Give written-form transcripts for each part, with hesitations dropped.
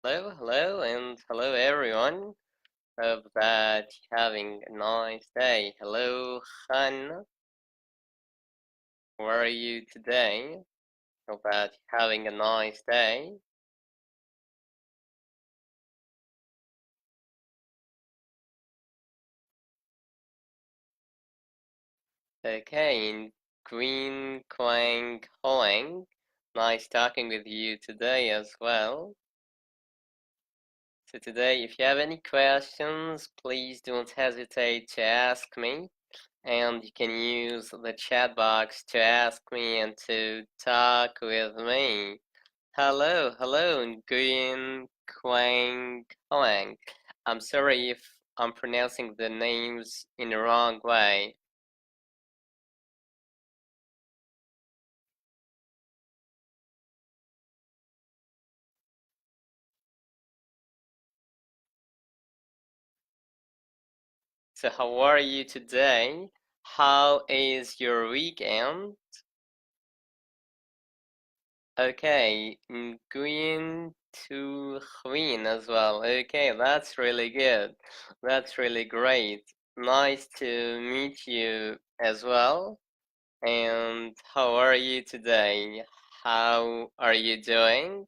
and hello everyone. Hope that you're having a nice day. Hello, Han. How are you today? Hope that you're having a nice day. Okay, in Green Quang Hoang. Nice talking with you today as well. So today, if you have any questions, please don't hesitate to ask me. And you can use the chat box to ask me and to talk with me. Hello, Nguyen Quang Hoang. I'm sorry if I'm pronouncing the names in the wrong way. So how are you today? How is your weekend? Okay, Nguyen to Huyen as well. Okay, that's really good. That's really great. Nice to meet you as well. And how are you today? How are you doing?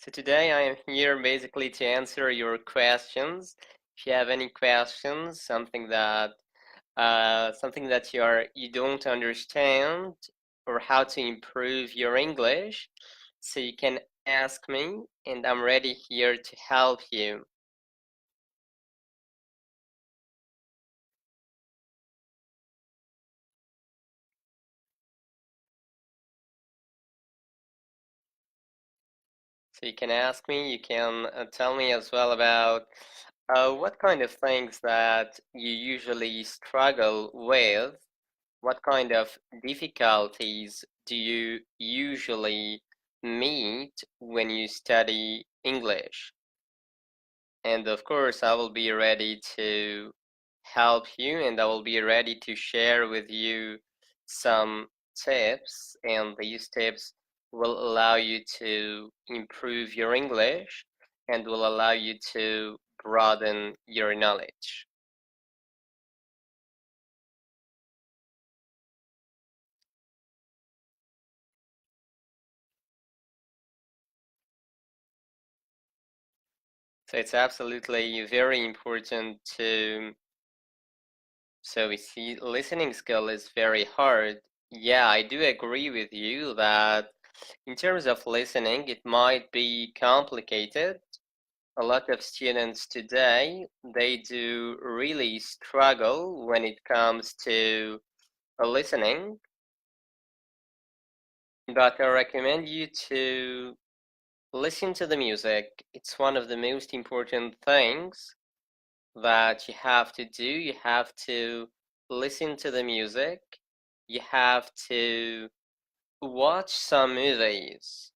So today I am here basically to answer your questions. If you have any questions, something that you don't understand or how to improve your English, so you can ask me and I'm ready here to help you. So you can ask me, you can tell me as well about what kind of things that you usually struggle with. What kind of difficulties do you usually meet when you study English? And of course, I will be ready to help you and I will be ready to share with you some tips, and these tips will allow you to improve your English and will allow you to broaden your knowledge. So it's absolutely very important to, so we see listening skill is very hard. Yeah, I do agree with you that in terms of listening, it might be complicated. A lot of students today, they do really struggle when it comes to listening, but I recommend you to listen to the music. It's one of the most important things that you have to do. You have to listen to the music. You have to watch some movies.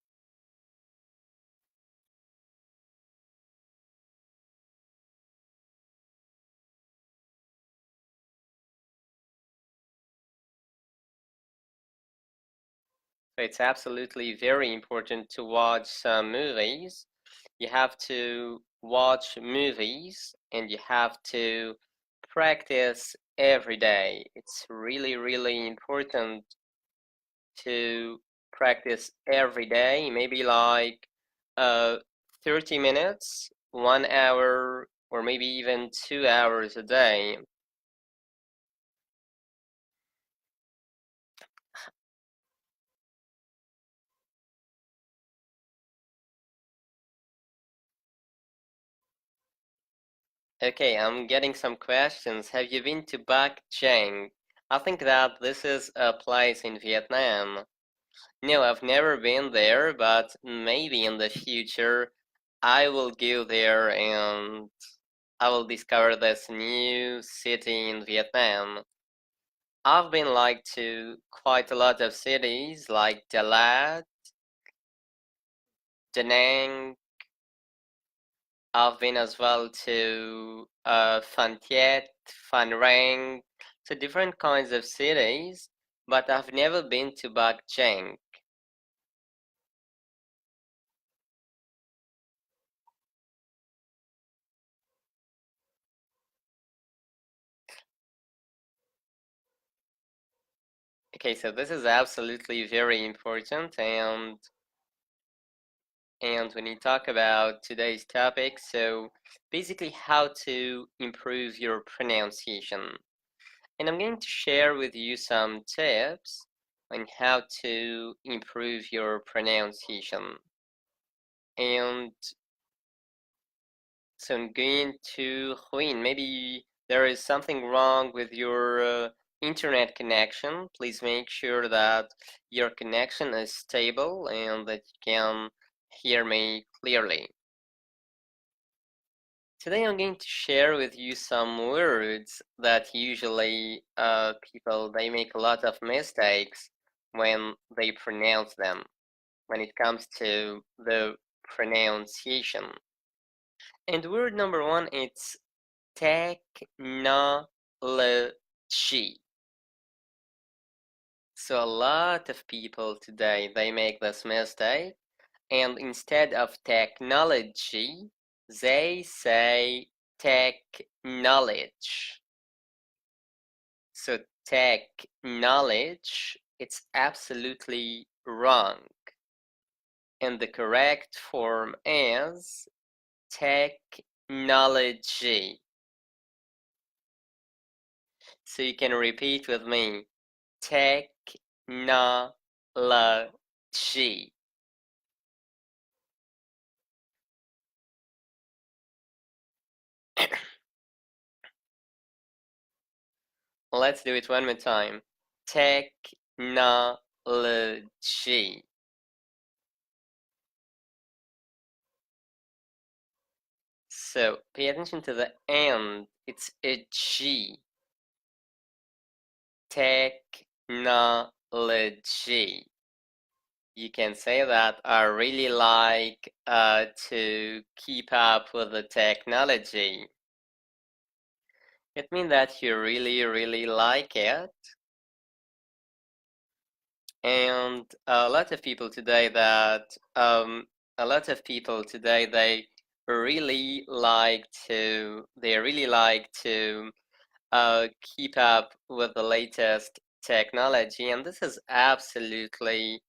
It's absolutely very important to watch some movies. You have to watch movies and you have to practice every day. It's really, really important to practice every day, maybe like uh, 30 minutes, 1 hour, or maybe even 2 hours a day. Okay, I'm getting some questions. Have you been to Bac Giang? I think that this is a place in Vietnam. No, I've never been there, but maybe in the future I will go there and I will discover this new city in Vietnam. I've been like to quite a lot of cities like Dalat, Da Nang, I've been as well to Phan Thiet, Phan Rang, to different kinds of cities, but I've never been to Bac Giang. Okay, so this is absolutely very important, and when you talk about today's topic, so basically how to improve your pronunciation. And I'm going to share with you some tips on how to improve your pronunciation. And so I'm going to Huin. Maybe there is something wrong with your internet connection. Please make sure that your connection is stable and that you can hear me clearly. Today I'm going to share with you some words that usually people they make a lot of mistakes when they pronounce them when it comes to the pronunciation. And word number one it's technology. So a lot of people today they make this mistake and instead of technology they say tech knowledge. So tech knowledge it's absolutely wrong. And the correct form is technology. So you can repeat with me. Technology. Let's do it one more time. Technology. So pay attention to the end. It's a G. Technology. You can say that I really like to keep up with the technology. It means that you really, really like it. And a lot of people today they really like to keep up with the latest technology, and this is absolutely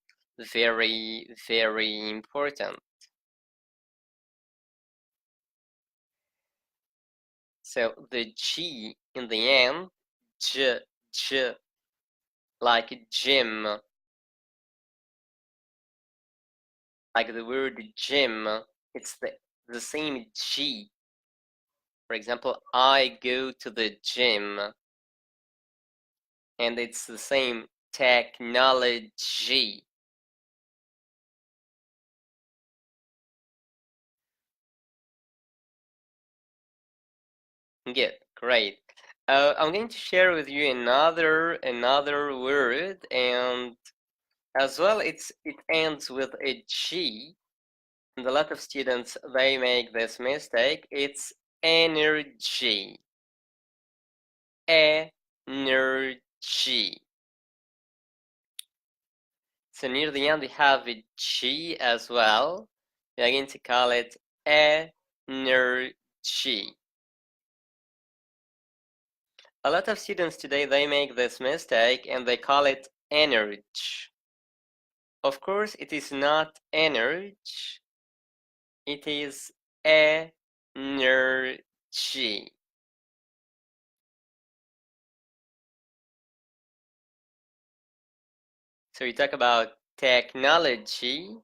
very, very important. So the G in the end, j, j, like gym, like the word gym, it's the same G. For example, I go to the gym, and it's the same technology. Good, great. I'm going to share with you another word, and as well, it ends with a G, and a lot of students they make this mistake. It's energy. Energy. So near the end we have a G as well. We are going to call it energy. A lot of students today they make this mistake and they call it energy. Of course, it is not energy. It is energy. So we talk about technology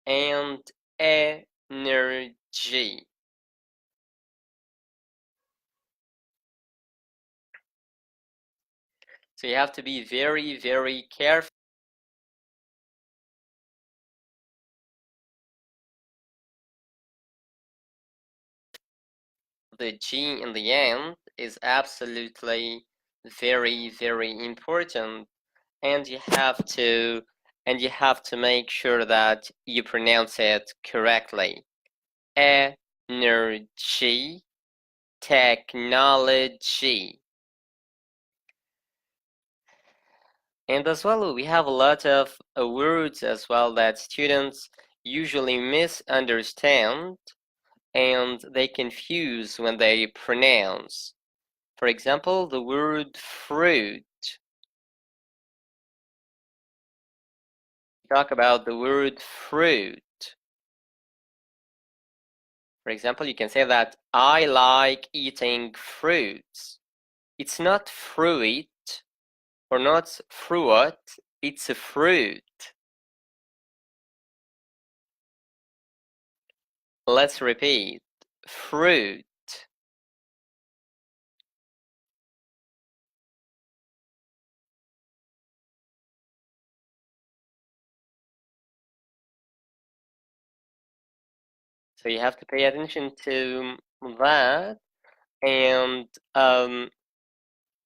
and energy. So you have to be very, very careful. The G in the end is absolutely very, very important, and you have to make sure that you pronounce it correctly. Energy. energy, technology. And as well, we have a lot of words as well that students usually misunderstand and they confuse when they pronounce. For example, the word fruit. Talk about the word fruit. For example, you can say that I like eating fruits. It's not fruit or not fruit, it's a fruit. Let's repeat. Fruit. So you have to pay attention to that, and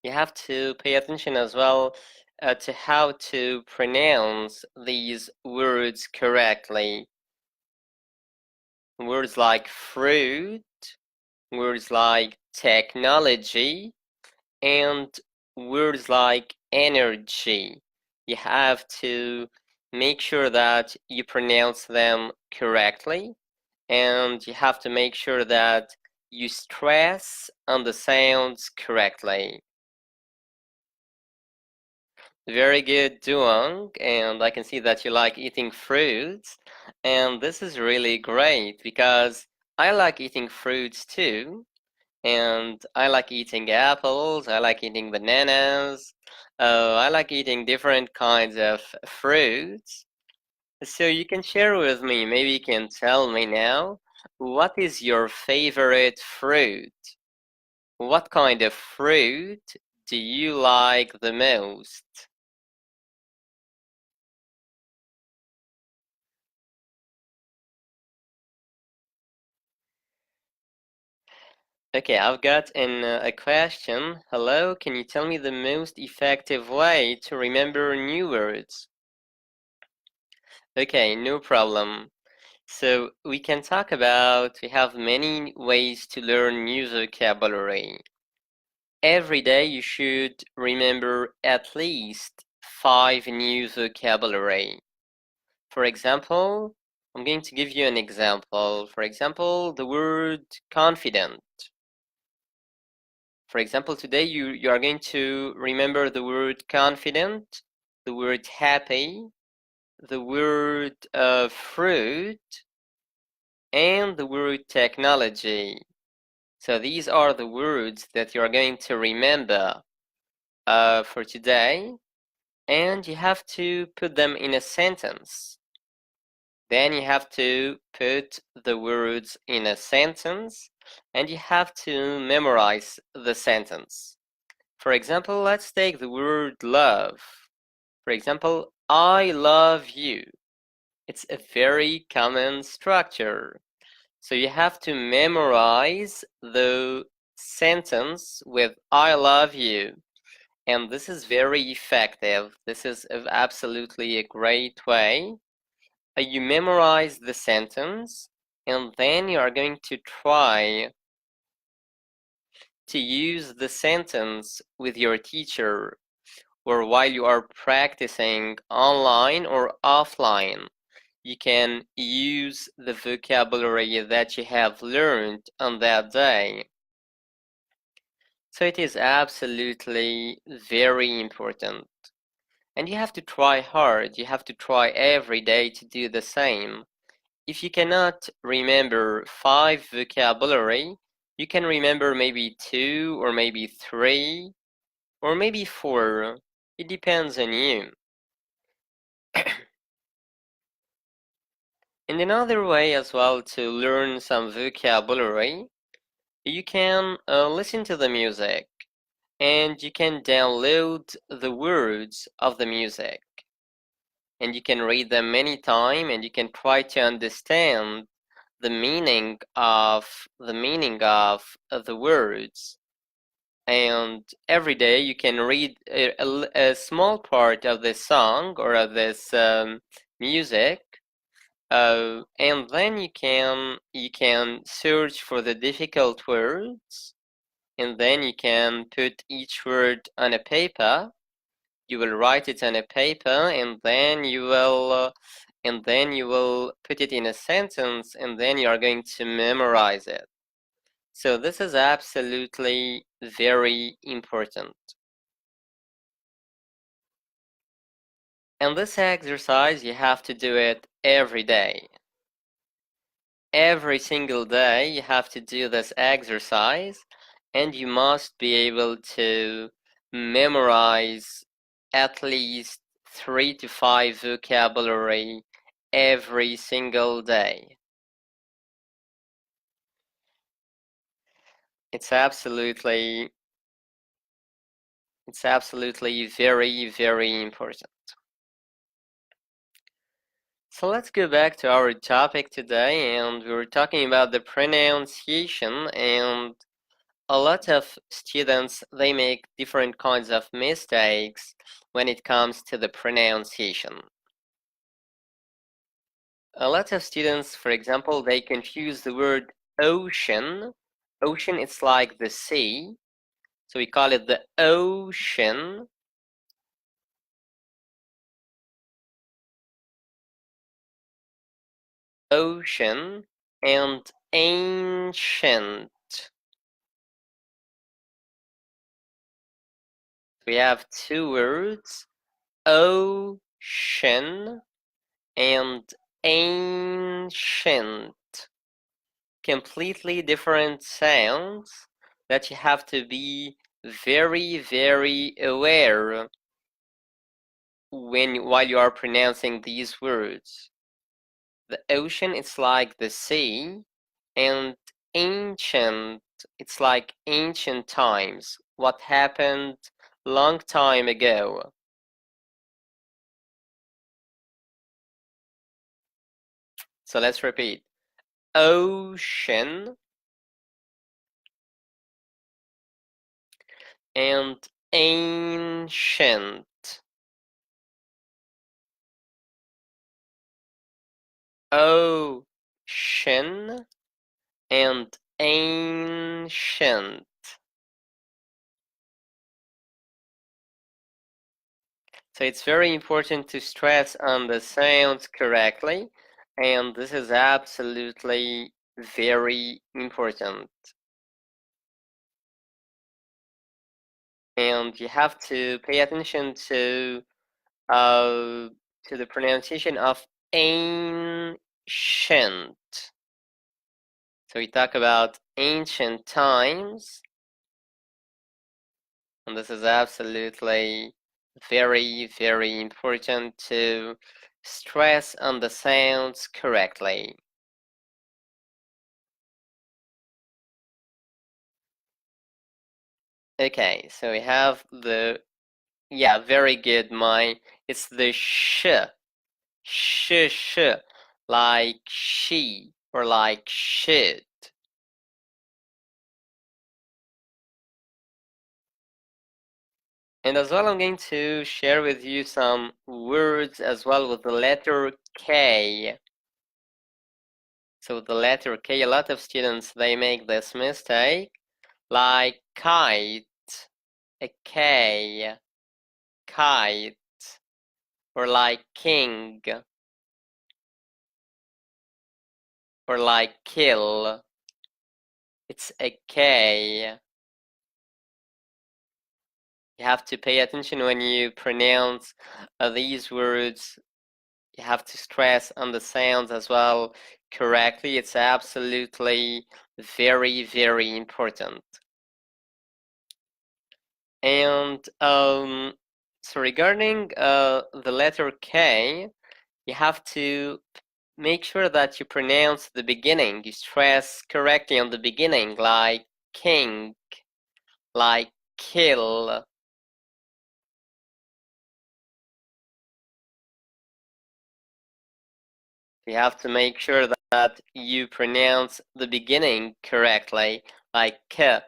you have to pay attention as well to how to pronounce these words correctly. Words like fruit, words like technology, and words like energy. You have to make sure that you pronounce them correctly, and you have to make sure that you stress on the sounds correctly. Very good, Duong, and I can see that you like eating fruits, and this is really great because I like eating fruits too, and I like eating apples, I like eating bananas, I like eating different kinds of fruits. So you can share with me, maybe you can tell me now, what is your favorite fruit? What kind of fruit do you like the most? Okay, I've got a question. Hello, can you tell me the most effective way to remember new words? Okay, no problem. So we can talk about, we have many ways to learn new vocabulary. Every day you should remember at least 5 new vocabulary. For example, I'm going to give you an example. For example, the word confident. For example, today you are going to remember the word confident, the word happy, the word fruit, and the word technology. So these are the words that you are going to remember for today, and you have to put them in a sentence. Then you have to put the words in a sentence, and you have to memorize the sentence. For example, let's take the word love. For example, I love you. It's a very common structure. So you have to memorize the sentence with I love you. And this is very effective. This is absolutely a great way. You memorize the sentence, and then you are going to try to use the sentence with your teacher or while you are practicing online or offline. You can use the vocabulary that you have learned on that day. So it is absolutely very important. And you have to try hard. You have to try every day to do the same. If you cannot remember 5 vocabulary, you can remember maybe 2 or maybe 3 or maybe 4. It depends on you. And another way as well to learn some vocabulary, you can listen to the music and you can download the words of the music and you can read them many times and you can try to understand the meaning of the words. And every day you can read a small part of this song or of this music, And then you can search for the difficult words, and then you can put each word on a paper. You will write it on a paper, and then you will put it in a sentence, and then you are going to memorize it. So this is absolutely very important. And this exercise, you have to do it every day. Every single day, you have to do this exercise, and you must be able to memorize at least 3 to 5 vocabulary every single day. It's absolutely very, very important. So let's go back to our topic today, and we were talking about the pronunciation, and a lot of students, they make different kinds of mistakes when it comes to the pronunciation. A lot of students, for example, they confuse the word ocean. Ocean, it's like the sea, so we call it the ocean. Ocean and ancient. We have two words, ocean and ancient. Completely different sounds that you have to be very, very aware while you are pronouncing these words. The ocean is like the sea, and ancient, it's like ancient times, what happened long time ago. So let's repeat. Ocean and ancient. Ocean and ancient. So it's very important to stress on the sounds correctly, and this is absolutely very important. And you have to pay attention to the pronunciation of ancient. So we talk about ancient times, and this is absolutely very, very important to stress on the sounds correctly. Okay, so we have the, yeah, very good, it's the sh, like she, or like should. And as well, I'm going to share with you some words as well with the letter K. So the letter K, a lot of students, they make this mistake, like kite, a K, kite, or like king, or like kill, it's a K. You have to pay attention when you pronounce these words. You have to stress on the sounds as well correctly. It's absolutely very, very important. And so regarding the letter K, you have to make sure that you pronounce the beginning. You stress correctly on the beginning, like king, like kill. You have to make sure that you pronounce the beginning correctly, like k,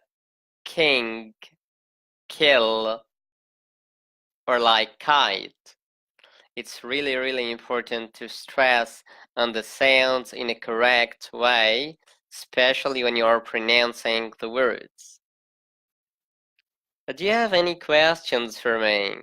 king, kill, or like kite. it's really, really important to stress on the sounds in a correct way, especially when you are pronouncing the words. Do you have any questions for me?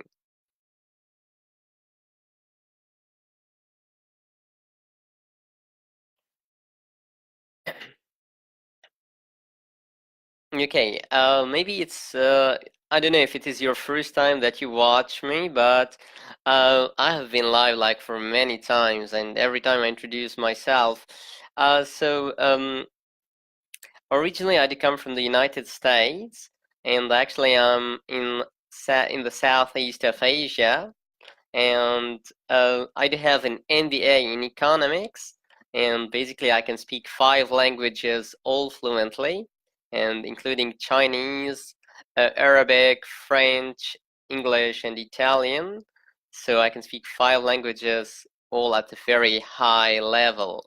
Okay, maybe I don't know if it is your first time that you watch me, but I have been live like for many times, and every time I introduce myself. Originally I did come from the United States, and actually I'm in the southeast of Asia, and I do have an MBA in economics, and basically I can speak 5 languages all fluently, and including Chinese, Arabic, French, English, and Italian. So I can speak 5 languages all at a very high level.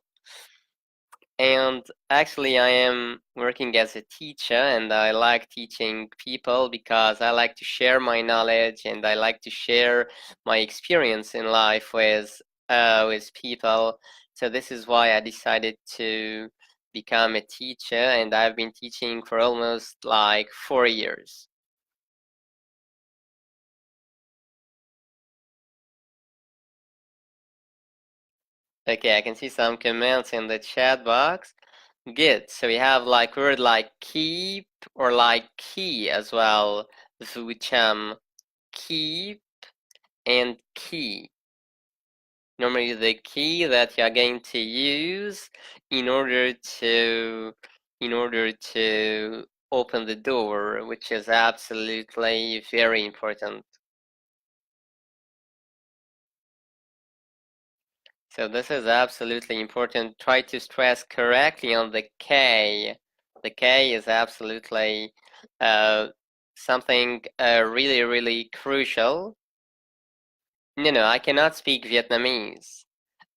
And actually, I am working as a teacher, and I like teaching people because I like to share my knowledge and I like to share my experience in life with people. So this is why I decided to become a teacher, and I've been teaching for almost like 4 years. Okay, I can see some comments in the chat box. Good. So we have like word like keep or like key as well. Vucham, keep and key. Normally the key that you are going to use in order to in order to open the door, which is absolutely very important. So this is absolutely important. Try to stress correctly on the K. The K is absolutely uh, something really, really crucial. No, I cannot speak Vietnamese.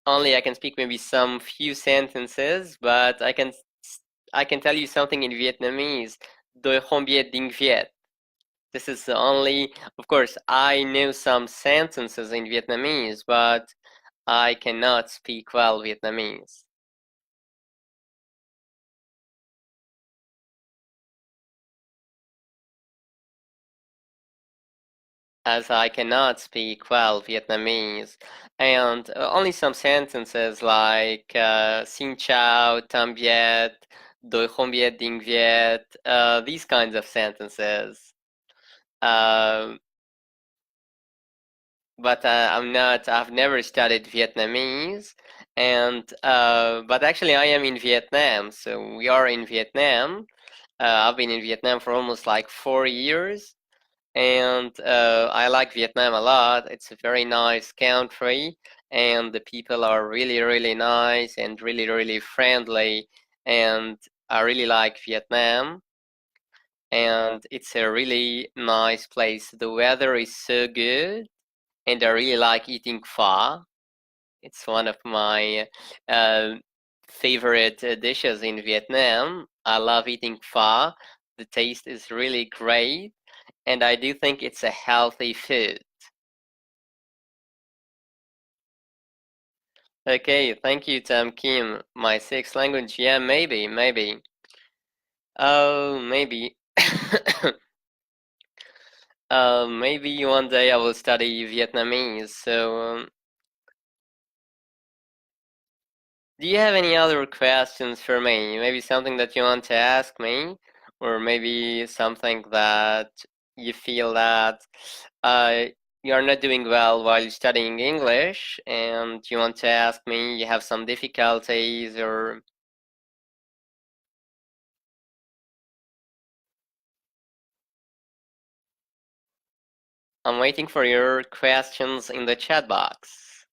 Only I can speak maybe some few sentences, but I can tell you something in Vietnamese. Doi không biết tiếng Việt. This is the only, of course, I know some sentences in Vietnamese, but I cannot speak well Vietnamese. As I cannot speak well Vietnamese, and only some sentences like Xin chào, tạm biệt, tôi không biết tiếng Việt, these kinds of sentences. Um, but I've never studied Vietnamese, and but actually I am in Vietnam, so we are in Vietnam. I've been in Vietnam for almost like 4 years. And I like Vietnam a lot. It's a very nice country, and the people are really, really nice and really, really friendly. And I really like Vietnam, and it's a really nice place. The weather is so good, and I really like eating pho. It's one of my uh, favorite dishes in Vietnam. I love eating pho. The taste is really great, and I do think it's a healthy food. Okay, thank you, Tam Kim. My sixth language, yeah, maybe, maybe. Oh, maybe. Maybe one day I will study Vietnamese. So, do you have any other questions for me? Maybe something that you want to ask me, or maybe something that you feel that uh, you are not doing well while studying English, and you want to ask me, you have some difficulties, or I'm waiting for your questions in the chat box.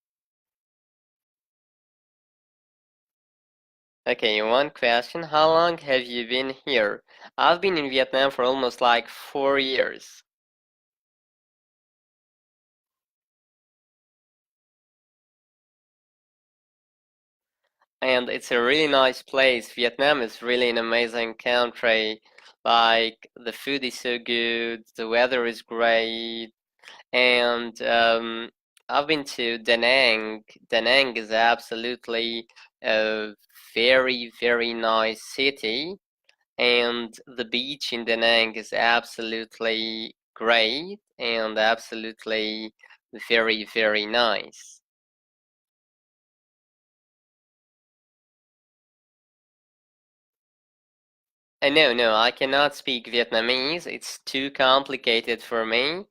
Okay, one question. How long have you been here? I've been in Vietnam for almost like 4 years. And it's a really nice place. Vietnam is really an amazing country. Like, the food is so good, the weather is great, and I've been to Da Nang. Da Nang is absolutely a very, very nice city, and the beach in Da Nang is absolutely great and absolutely very, very nice. No, I cannot speak Vietnamese. It's too complicated for me.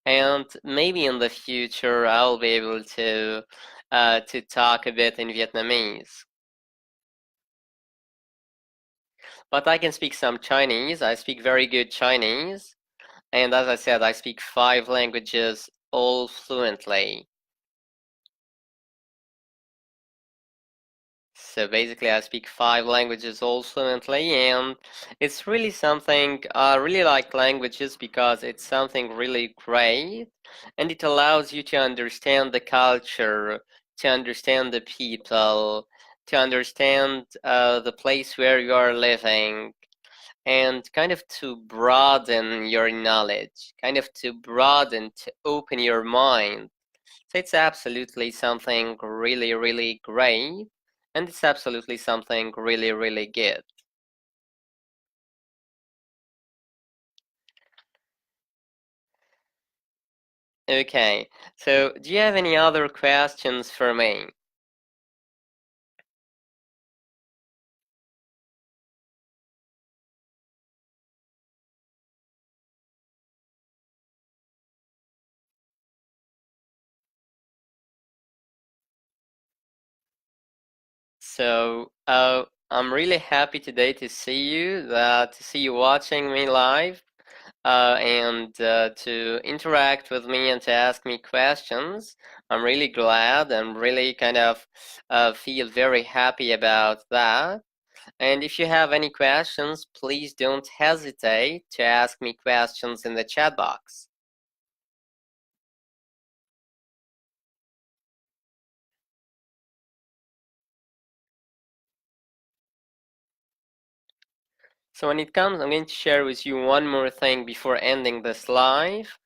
And maybe in the future I'll be able to talk a bit in Vietnamese. But I can speak some Chinese. I speak very good Chinese. And as I said, I speak 5 languages all fluently. So basically, I speak 5 languages all fluently, and it's really something. I really like languages because it's something really great, and it allows you to understand the culture, to understand the people, to understand the place where you are living, and kind of to broaden your knowledge, kind of to broaden, to open your mind. So it's absolutely something really, really great, and it's absolutely something really, really good. Okay, so do you have any other questions for me? So, I'm really happy today to see you, to see you watching me live, and to interact with me and to ask me questions. I'm really glad and really kind of feel very happy about that. And if you have any questions, please don't hesitate to ask me questions in the chat box. So when it comes, I'm going to share with you one more thing before ending this live.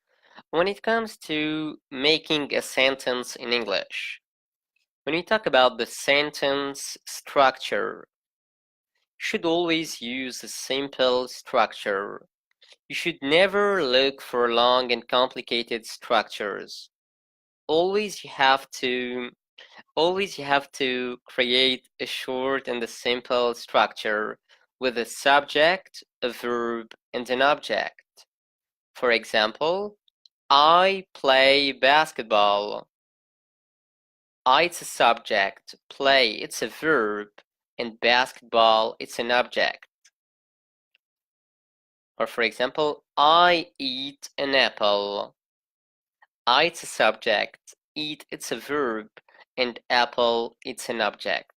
When it comes to making a sentence in English, when we talk about the sentence structure, you should always use a simple structure. You should never look for long and complicated structures. Always you have to Always you have to create a short and a simple structure with a subject, a verb, and an object. For example, I play basketball. I, it's a subject, play, it's a verb, and basketball, it's an object. Or for example, I eat an apple. I, it's a subject, eat, it's a verb, and apple, it's an object.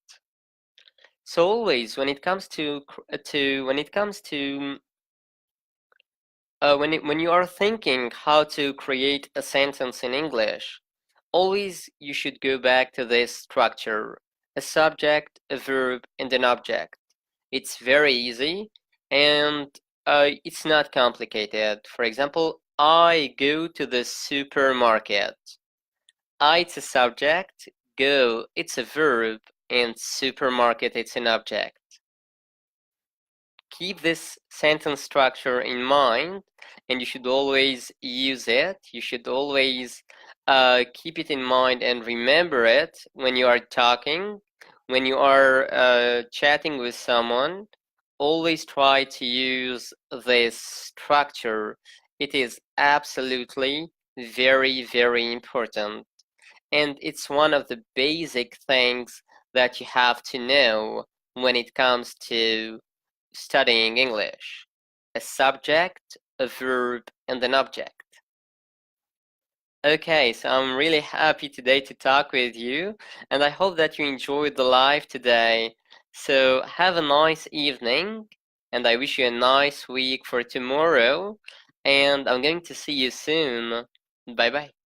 So always when it comes to when it comes to when you are thinking how to create a sentence in English, always you should go back to this structure: a subject, a verb, and an object. It's very easy, and it's not complicated. For example, I go to the supermarket. I, it's a subject, go, it's a verb, and supermarket, it's an object. Keep this sentence structure in mind, and you should always use it. You should always keep it in mind and remember it when you are talking, when you are chatting with someone. Always try to use this structure. It is absolutely very, very important. And it's one of the basic things that you have to know when it comes to studying English: a subject, a verb, and an object. Okay, so I'm really happy today to talk with you, and I hope that you enjoyed the live today. So have a nice evening, and I wish you a nice week for tomorrow, and I'm going to see you soon. Bye bye.